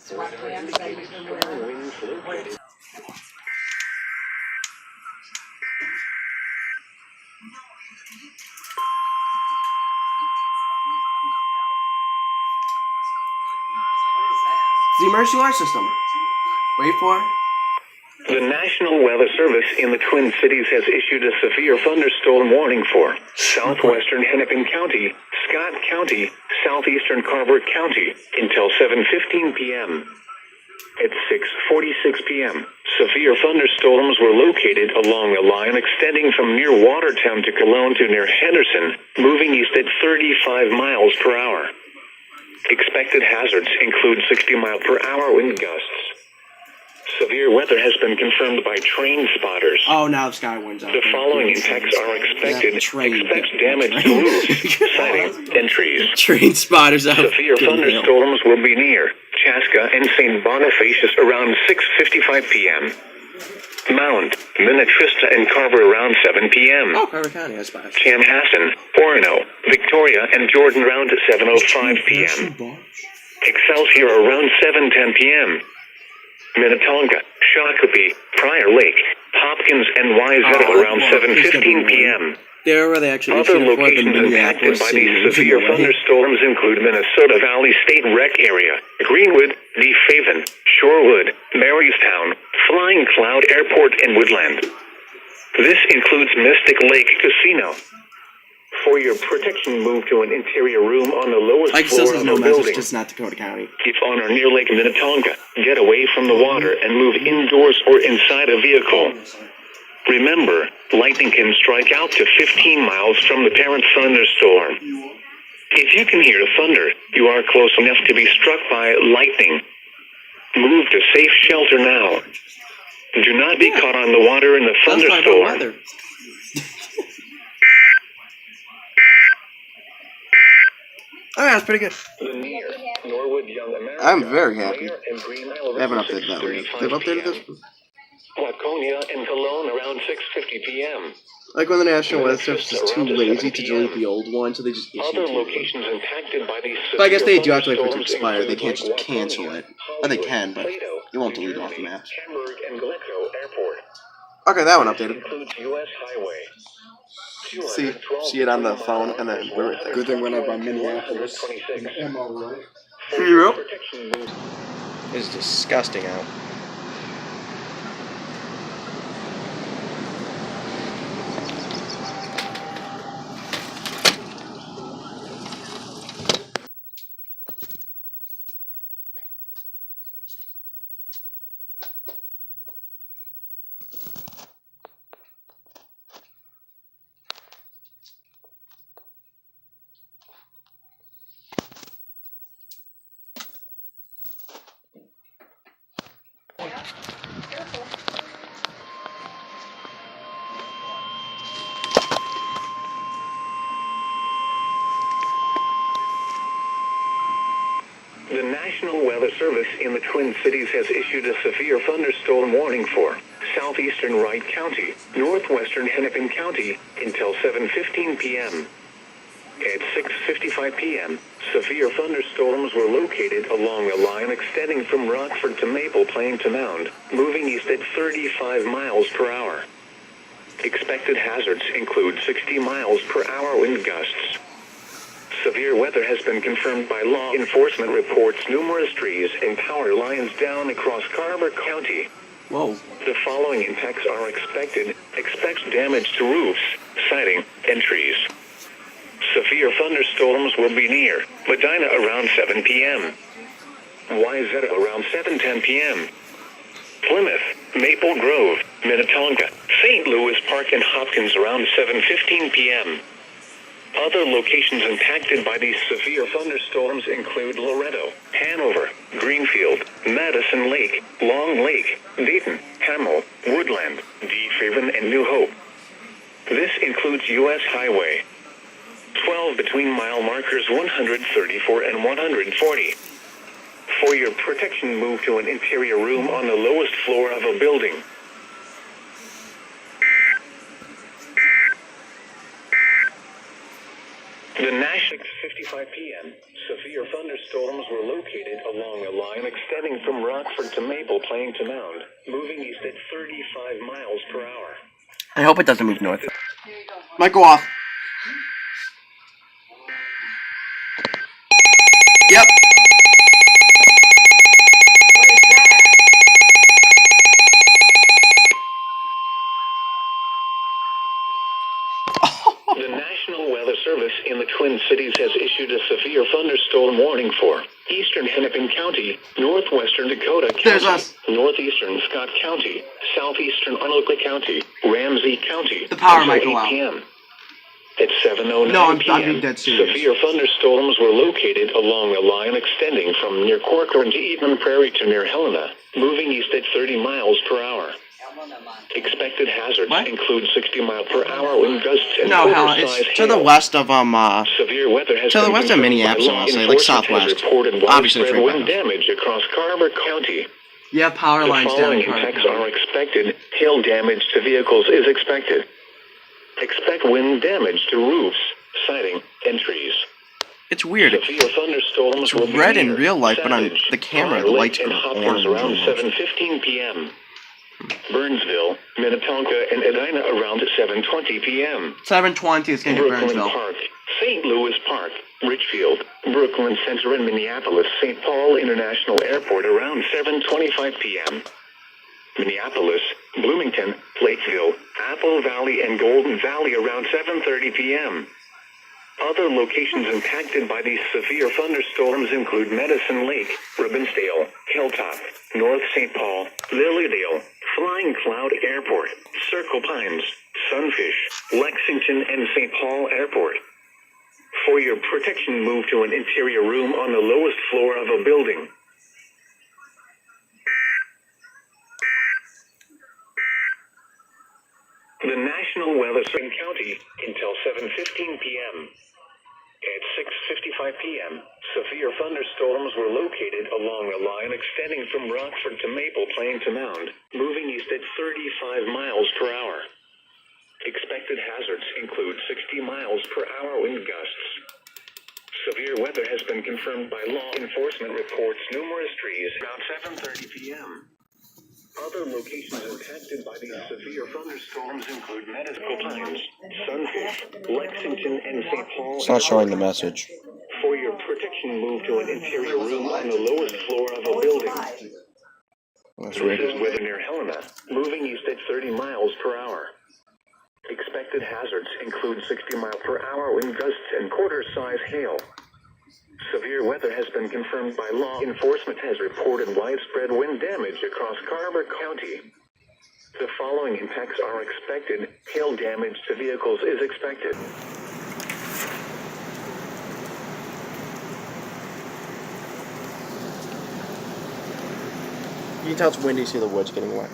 The emergency alert system. Wait for it. The National Weather Service in the Twin Cities has issued a severe thunderstorm warning for southwestern Hennepin County, Scott County, southeastern Carver County until 7:15 p.m. At 6:46 p.m., severe thunderstorms were located along a line extending from near Watertown to Cologne to near Henderson, moving east at 35 miles per hour. Expected hazards include 60-mile-per-hour wind gusts. Severe weather has been confirmed by train spotters. Oh, now the sky winds out. The following impacts are expected. Expect damage to roofs, siding, and trees. Train spotters out. Severe thunderstorms will be near Chaska and St. Bonifacius around 6:55 p.m. Mound, Minneapolis, and Carver around 7 p.m. Oh, Carver County, that's fine. Chanhassen, Orono, Victoria, and Jordan around 7:05 p.m. Excelsior around 7:10 p.m. Minnetonka, Shakopee, Prior Lake, Hopkins, and Wayzata around 7:15 p.m. There where they actually Other locations impacted by these severe thunderstorms include Minnesota Valley State Rec Area, Greenwood, Deep Haven, Shorewood, Marystown, Flying Cloud Airport, and Woodland. This includes Mystic Lake Casino. For your protection, move to an interior room on the lowest floor of the building. Just not Dakota County. Keep on or near Lake Minnetonka. Get away from the water and move indoors or inside a vehicle. Remember, lightning can strike out to 15 miles from the parent thunderstorm. If you can hear thunder, you are close enough to be struck by lightning. Move to safe shelter now. Do not be caught on the water in the thunderstorm. Oh, yeah, that's pretty good. I'm very happy. I haven't updated that one yet. They've updated this one? Waconia and Cologne around 6:50 p.m. Like when the National Weather Service is too lazy to delete the old one, so they just issue Other two. locations impacted by these But I guess they do have to wait for it to expire. They can't just cancel it. Or they can, but it won't delete it off the maps. Okay, that one updated. See it on the phone, and then we're right there. Good thing when I'm on Minneapolis. Yep. It's disgusting out. The National Weather Service in the Twin Cities has issued a severe thunderstorm warning for southeastern Wright County, northwestern Hennepin County until 7:15 p.m. At 6:55 p.m., severe thunderstorms were located along a line extending from Rockford to Maple Plain to Mound, moving east at 35 miles per hour. Expected hazards include 60 miles per hour wind gusts. Severe weather has been confirmed by law enforcement reports numerous trees and power lines down across Carver County. Whoa. The following impacts are expected. Expect damage to roofs, siding, and trees. Severe thunderstorms will be near Medina around 7 p.m. Wayzata around 7:10 p.m. Plymouth, Maple Grove, Minnetonka, St. Louis Park, and Hopkins around 7:15 p.m. Other locations impacted by these severe thunderstorms include Loretto, Hanover, Greenfield, Madison Lake, Long Lake, Dayton, Hamel, Woodland, Deep Haven, and New Hope. This includes U.S. Highway 12 between mile markers 134 and 140. For your protection, move to an interior room on the lowest floor of a building. The national 6:55 p.m. Severe thunderstorms were located along a line extending from Rockford to Maple Plain to Mound, moving east at 35 miles per hour. I hope it doesn't move north. Might go off. Yep. What is that? The National Weather Service in the Twin Cities has issued a severe thunderstorm warning for eastern Hennepin County, northwestern Dakota There's County, us. northeastern Scott County, southeastern Onondaga County, Ramsey County. The power until might go 8 out. p.m. At 7:09 No, I'm p.m., being dead serious. severe thunderstorms were located along a line extending from near Corcoran to Eden Prairie to near Helena, moving east at 30 miles per hour. Expected hazards What? include 60 mile per hour wind gusts and No, hell, quarter-size it's to the hail. west of Severe weather has to the been west of confirmed Minneapolis, by law I'll say, like enforcement southwest. has reported Obviously, it's widespread right by wind us. damage across Carver County. Yeah, power The lines down following in Carter impacts are County. expected. Hail damage to vehicles is expected. Expect wind damage to roofs, siding, and trees. It's weird. Severe thunderstorms It's will be red in near real life, but on Savage, the camera, the Pine lights Lake, and go Hopkins orange around almost. 7:15 p.m. Burnsville, Minnetonka, and Edina around 7:20 p.m. 7:20 is going to be Brooklyn Burnsville. Park, St. Louis Park, Richfield, Brooklyn Center, and Minneapolis, St. Paul International Airport around 7:25 p.m. Minneapolis, Bloomington, Lakeville, Apple Valley, and Golden Valley around 7:30 p.m. Other locations impacted by these severe thunderstorms include Medicine Lake, Ribbonsdale, Hilltop, North St. Paul, Lilydale, Flying Cloud Airport, Circle Pines, Sunfish, Lexington, and St. Paul Airport. For your protection, move to an interior room on the lowest floor of a building. The National Weather Service County until 7:15 p.m. At 6:55 p.m., severe thunderstorms were located along a line extending from Rockford to Maple Plain to Mound, moving east at 35 miles per hour. Expected hazards include 60 miles per hour wind gusts. Severe weather has been confirmed by law enforcement reports numerous trees around 7:30 p.m. Other locations impacted by these severe thunderstorms include Medical Pines, Sunfish, Lexington, and St. Paul. It's not showing the message. For your protection, move to an interior room on the lowest floor of a building. That's This weird. is weather near Helena, moving east at 30 miles per hour. Expected hazards include 60 mile per hour wind gusts and quarter-size hail. Severe weather has been confirmed by law enforcement has reported widespread wind damage across Carver County. The following impacts are expected. Hail damage to vehicles is expected. You can tell it's windy, see the woods getting wet.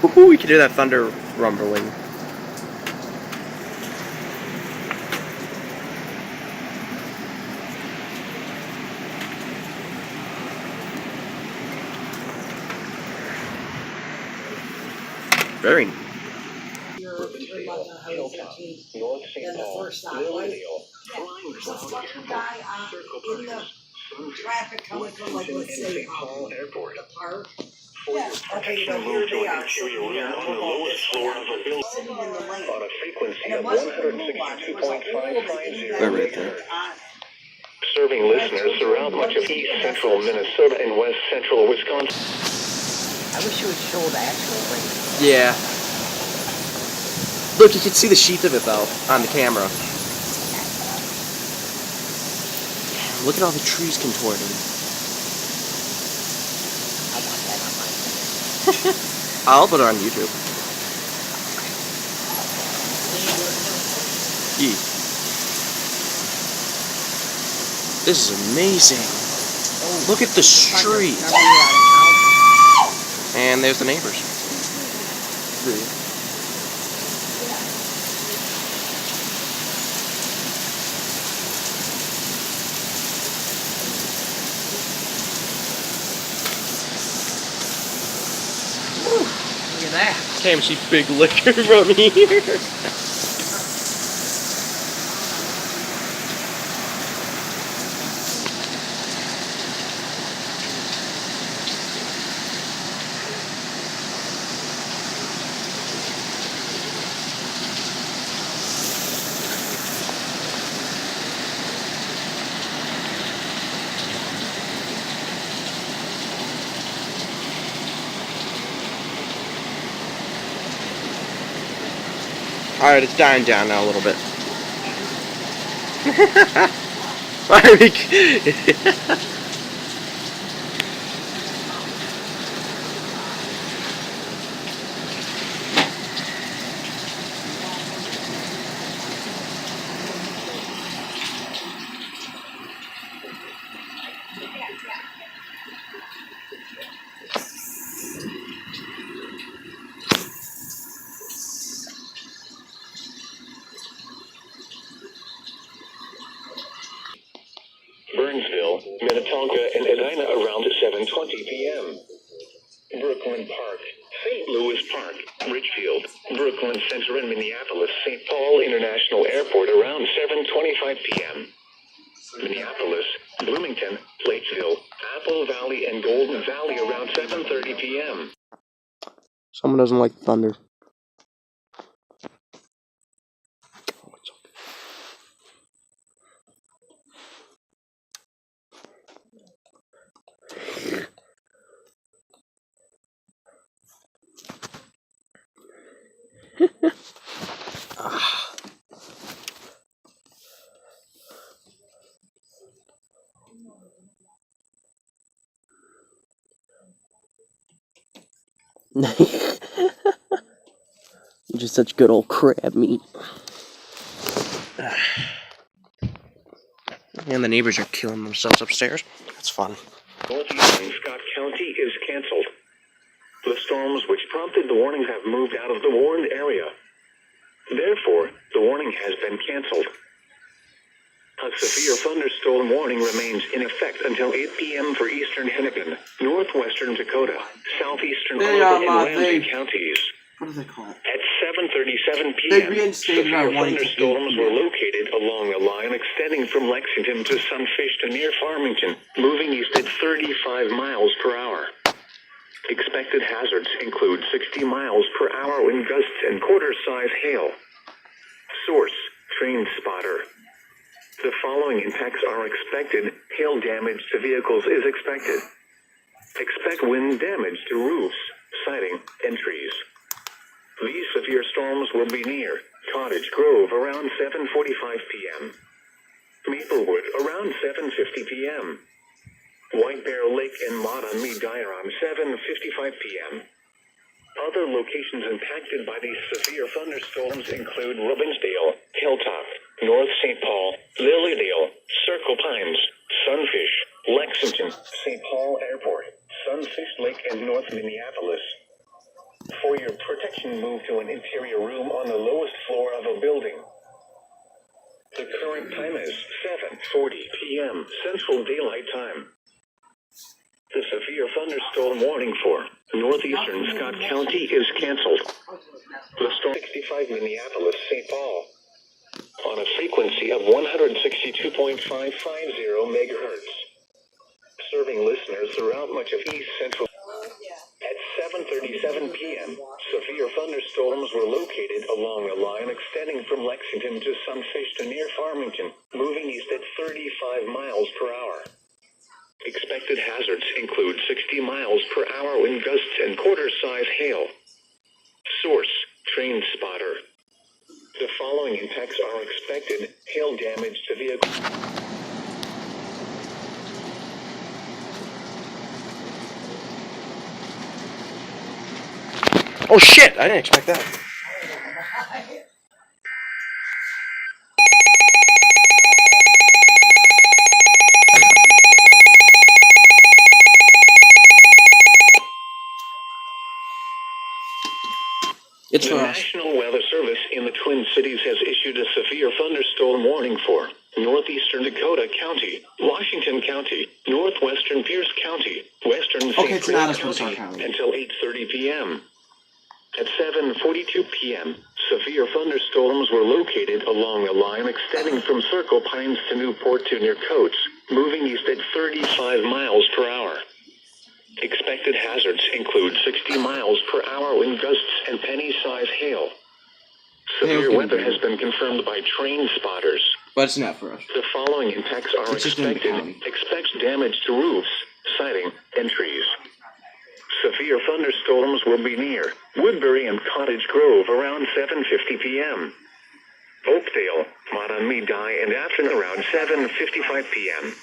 Woohoo, we can hear that thunder rumbling. Very nice. North St. Then the Paul, first stoplight. Lilydale, Flying There's a Cloud fucking Airport, guy Circle in the Pines, Sunfish, traffic coming from, like, Lexington, let's and say, St. Paul Airport. the park. For your Okay, protection, here move to they an are, interior sitting room here, on the lowest floor of a building. sitting in the lane. On a frequency And it of wasn't the blue one, it was an old 162.550 They're right there. megahertz. Serving listeners throughout much of east central Minnesota and west central Wisconsin. I wish you would show the actual thing. Yeah. Look, you can see the sheath of it though on the camera. Look at all the trees contorting. I want that on my I'll put it on YouTube. Yee. This is amazing. Look at the street. And there's the neighbors. Can't see big liquor from here. Alright, it's dying down now a little bit. Burnsville, Minnetonka, and Edina around 7:20 p.m. Brooklyn Park, St. Louis Park, Richfield, Brooklyn Center, and Minneapolis, St. Paul International Airport around 7:25 p.m. Minneapolis, Bloomington, Platesville, Apple Valley, and Golden Valley around 7:30 p.m. Someone doesn't like thunder. Just such good old crab meat. And the neighbors are killing themselves upstairs. That's fun. Northeastern Scott County is canceled. The storms which prompted the warning have moved out of the warned area. Therefore, the warning has been canceled. A severe thunderstorm warning remains in effect until 8 p.m. for eastern Hennepin, northwestern Dakota, southeastern Olive and Ramsey counties. What do they call it? At 7:37 They p.m., reinstated our severe warning to thunderstorms 8 were p.m. located along a line extending from Lexington to Sunfish to near Farmington, moving east at 35 miles per hour. Expected hazards include 60 miles per hour wind gusts and quarter-size hail. Source: Train Spotter. The following impacts are expected. Hail damage to vehicles is expected. Expect wind damage to roofs, siding, and trees. These severe storms will be near Cottage Grove around 7:45 p.m. Maplewood around 7:50 p.m. White Bear Lake and Mattawamkeag around 7:55 p.m. Other locations impacted by these severe thunderstorms include Robbinsdale, Hilltop, North St. Paul, Lilydale, Circle Pines, Sunfish, Lexington, St. Paul Airport, Sunfish Lake, and North Minneapolis. For your protection, move to an interior room on the lowest floor of a building. The current time is 7:40 p.m. Central Daylight Time. The severe thunderstorm warning for northeastern Scott County is canceled. The storm 65 Minneapolis, St. Paul. On a frequency of 162.550 megahertz. Serving listeners throughout much of East Central. At 7:37 p.m., severe thunderstorms were located along a line extending from Lexington to Sunfish to near Farmington, moving east at 35 miles per hour. Expected hazards include 60 miles per hour wind gusts and quarter-size hail. Source: Train Spotter. The following impacts are expected. Hail damage to vehicles. Oh shit! I didn't expect that. It's The for us. National Weather Service in the Twin Cities has issued a severe thunderstorm warning for northeastern Dakota County, Washington County, northwestern Pierce County, western Okay, St. it's not Clair a Star County County. until 8:30 p.m. At 7:42 p.m., severe thunderstorms were located along a line extending from Circle Pines to Newport to near Coates, moving east at 35 miles per hour. Expected hazards include 60 miles per hour wind gusts and penny-size hail. Severe weather has been confirmed by train spotters. But it's not for us. The following impacts are expected. Expect damage to roofs, siding, and trees. Severe thunderstorms will be near Woodbury and Cottage Grove around 7:50 p.m. Oakdale, Matamidi, and Afton around 7:55 p.m.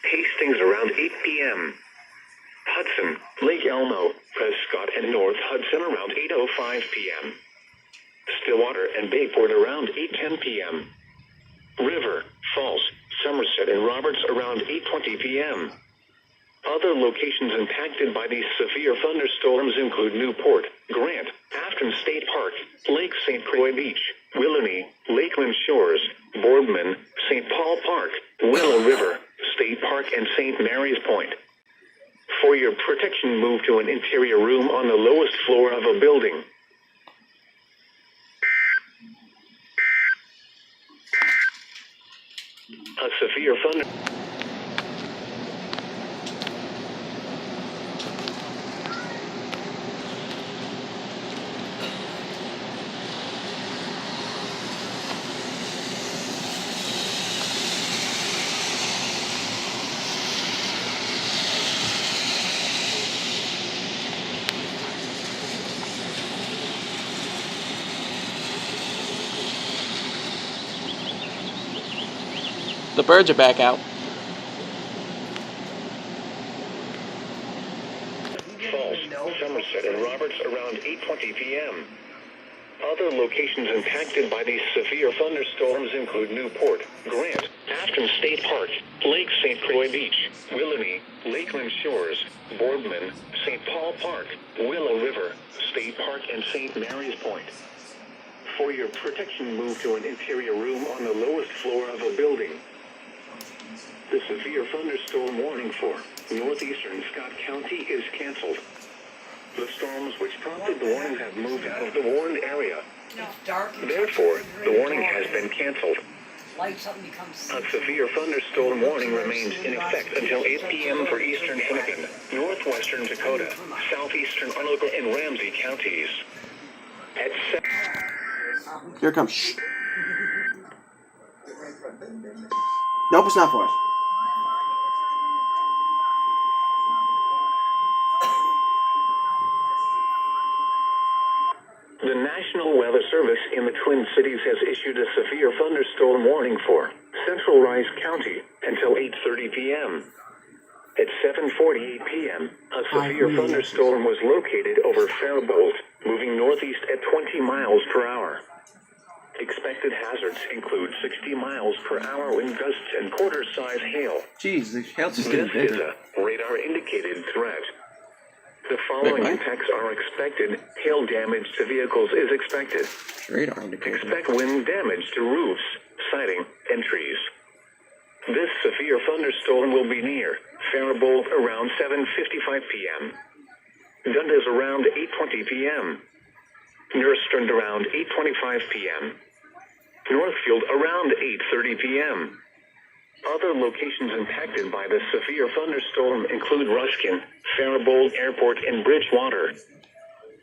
Hastings around 8 p.m. Hudson, Lake Elmo, Prescott, and North Hudson around 8:05 p.m. Stillwater and Bayport around 8:10 p.m. River, Falls, Somerset, and Roberts around 8:20 p.m. Other locations impacted by these severe thunderstorms include Newport, Grant, Afton State Park, Lake St. Croix Beach, Willoughby, Lakeland Shores, Boardman, St. Paul Park, Willow River, State Park, and St. Mary's Point. For your protection, move to an interior room on the lowest floor of a building. A severe thunder... The birds are back out. Falls, Somerset, and Roberts around 8:20 p.m. Other locations impacted by these severe thunderstorms include Newport, Grant, Afton State Park, Lake St. Croix Beach, Willoughby, Lakeland Shores, Boardman, St. Paul Park, Willow River, State Park, and St. Mary's Point. For your protection, move to an interior room on the lowest floor of a building. The severe thunderstorm warning for northeastern Scott County is canceled. The storms which prompted the warning have moved out of the warned area. Therefore, the warning has been canceled. A severe thunderstorm warning remains in effect until 8 p.m. for eastern Hennepin, northwestern Dakota, southeastern Arnold, and Ramsey counties. At 7... Here it comes. Shh. Nope, it's not for us. The National Weather Service in the Twin Cities has issued a severe thunderstorm warning for Central Rice County until 8:30 p.m. At 7:48 p.m., a severe thunderstorm was located over Faribault, moving northeast at 20 miles per hour. Expected hazards include 60 miles per hour wind gusts and quarter-size hail. Jeez, the hail's just This getting is bigger. a radar-indicated threat. The following impacts are expected. Hail damage to vehicles is expected. Radar indicator. Expect wind damage to roofs, siding, and trees. This severe thunderstorm will be near Faribault around 7:55 p.m. Dundas around 8:20 p.m. Nerstrand around 8:25 p.m. Northfield around 8:30 p.m. Other locations impacted by the severe thunderstorm include Ruskin, Faribault Airport, and Bridgewater.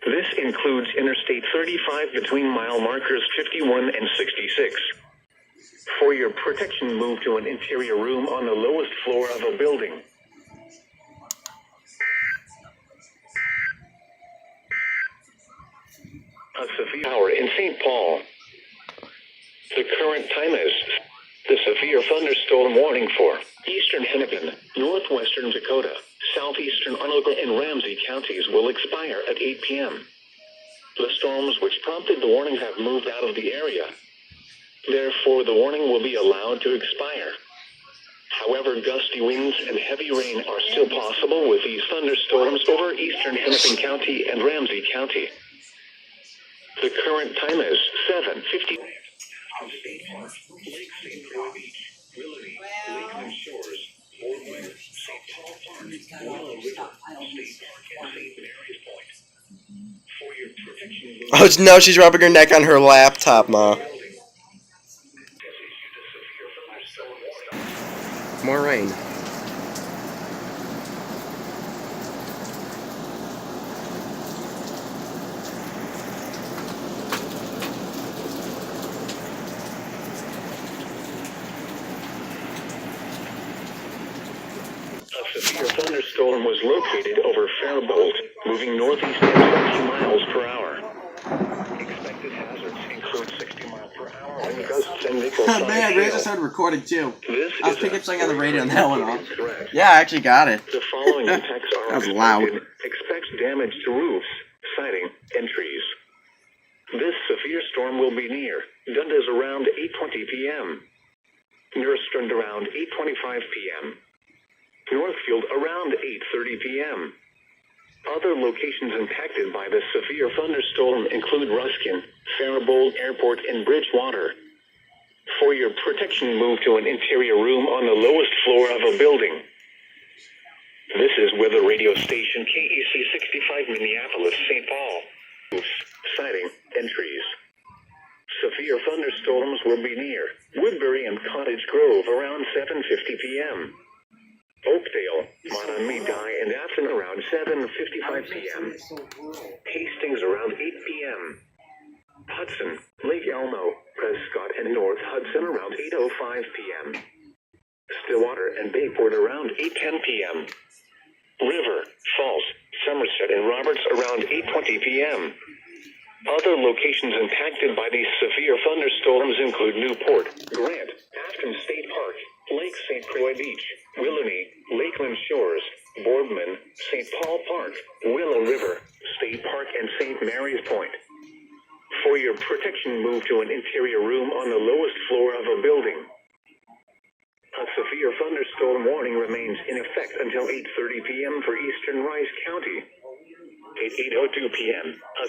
This includes Interstate 35 between mile markers 51 and 66. For your protection, move to an interior room on the lowest floor of a building. A severe hour in St. Paul. The current time is... The severe thunderstorm warning for eastern Hennepin, northwestern Dakota, southeastern Arnold, and Ramsey counties will expire at 8 p.m. The storms which prompted the warning have moved out of the area. Therefore, the warning will be allowed to expire. However, gusty winds and heavy rain are still possible with these thunderstorms over eastern Hennepin County and Ramsey County. The current time is 7:50. State Park, Lake St. Croix Beach, Willoughby, Lakeland Shores, Boardman, St. Paul Park, Willow River, State Park, and St. Mary's Point. Oh no, she's rubbing her neck on her laptop, Ma. More rain. A severe thunderstorm was located over Faribault, moving northeast at 20 miles per hour. Expected hazards include 60 miles per hour wind gusts and nickel Oh man, Razor started recording too. I was picking something on the radio and that went off. Yeah, I actually got it. The following attacks are That was loud. Expect damage to roofs, siding, and trees. This severe storm will be near Dundas around 8:20 p.m. Nerstrand around 8:25 p.m. Northfield around 8:30 p.m. Other locations impacted by the severe thunderstorm include Ruskin, Faribault Airport, and Bridgewater. For your protection, move to an interior room on the lowest floor of a building. This is where the radio station KEC-65 Minneapolis, St. Paul. Roofs, siding, and trees. Severe thunderstorms will be near Woodbury and Cottage Grove around 7:50 p.m. Oakdale, Montmagny, and Afton around 7:55 p.m. Hastings around 8 p.m. Hudson, Lake Elmo, Prescott, and North Hudson around 8:05 p.m. Stillwater and Bayport around 8:10 p.m. River, Falls, Somerset, and Roberts around 8:20 p.m. Other locations impacted by these severe thunderstorms include Newport, Grant, Afton State Park, Lake St. Croix Beach, Willoughby, Lakeland Shores, Boardman, St. Paul Park, Willow River, State Park, and St. Mary's Point. For your protection, move to an interior room on the lowest floor of a building. A severe thunderstorm warning remains in effect until 8:30 p.m. for eastern Rice County. At 8:02 p.m., a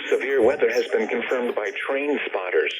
severe weather has been confirmed by train spotters.